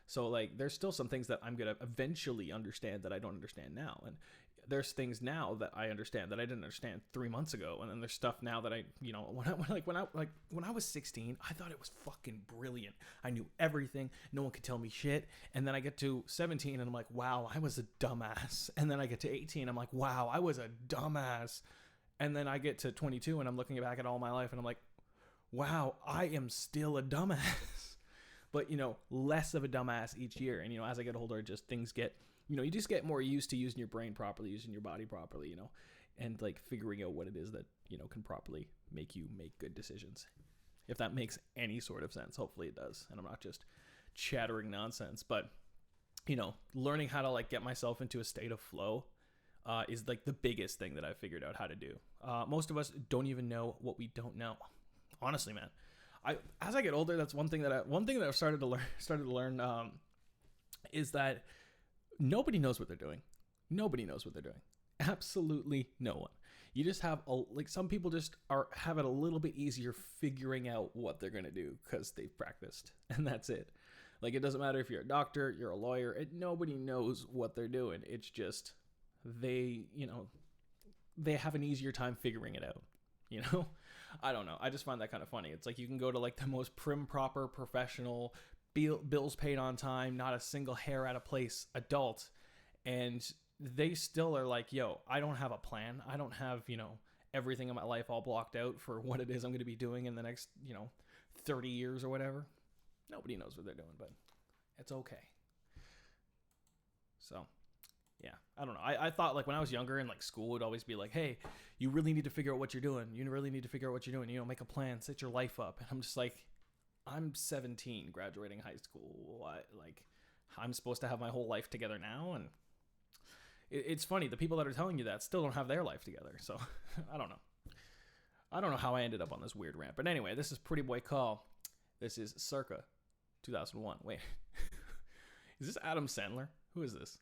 So like there's still some things that I'm going to eventually understand that I don't understand now. And there's things now that I understand that I didn't understand 3 months ago. And then there's stuff now that I, you know, when I was 16, I thought it was fucking brilliant. I knew everything. No one could tell me shit. And then I get to 17 and I'm like, wow, I was a dumbass. And then I get to 18, I'm like, wow, I was a dumbass. And then I get to 22 and I'm looking back at all my life and I'm like, wow, I am still a dumbass. But, you know, less of a dumbass each year. And, you know, as I get older, just things get, you know, you just get more used to using your brain properly, using your body properly, you know, and like figuring out what it is that, you know, can properly make you make good decisions. If that makes any sort of sense, hopefully it does. And I'm not just chattering nonsense, but, you know, learning how to like get myself into a state of flow is like the biggest thing that I've figured out how to do. Most of us don't even know what we don't know. Honestly, man. As I get older, that's one thing that I've started to learn is that nobody knows what they're doing. Nobody knows what they're doing. Absolutely no one. You just have some people just have it a little bit easier figuring out what they're gonna do because they've practiced, and that's it. Like it doesn't matter if you're a doctor, you're a lawyer. Nobody knows what they're doing. It's just they have an easier time figuring it out. You know, I don't know. I just find that kind of funny. It's like you can go to like the most prim, proper, professional, bills paid on time, not a single hair out of place adult, and they still are like, yo, I don't have a plan. I don't have, you know, everything in my life all blocked out for what it is I'm going to be doing in the next, you know, 30 years or whatever. Nobody knows what they're doing, but it's okay. So yeah, I don't know. I thought like when I was younger and like school would always be like, hey, you really need to figure out what you're doing. You really need to figure out what you're doing. You know, make a plan, set your life up. And I'm just like, I'm 17, graduating high school. What? Like, I'm supposed to have my whole life together now? And it's funny. The people that are telling you that still don't have their life together. So I don't know. I don't know how I ended up on this weird rant. But anyway, this is Pretty Boy Call. This is circa 2001. Wait. Is this Adam Sandler? Who is this?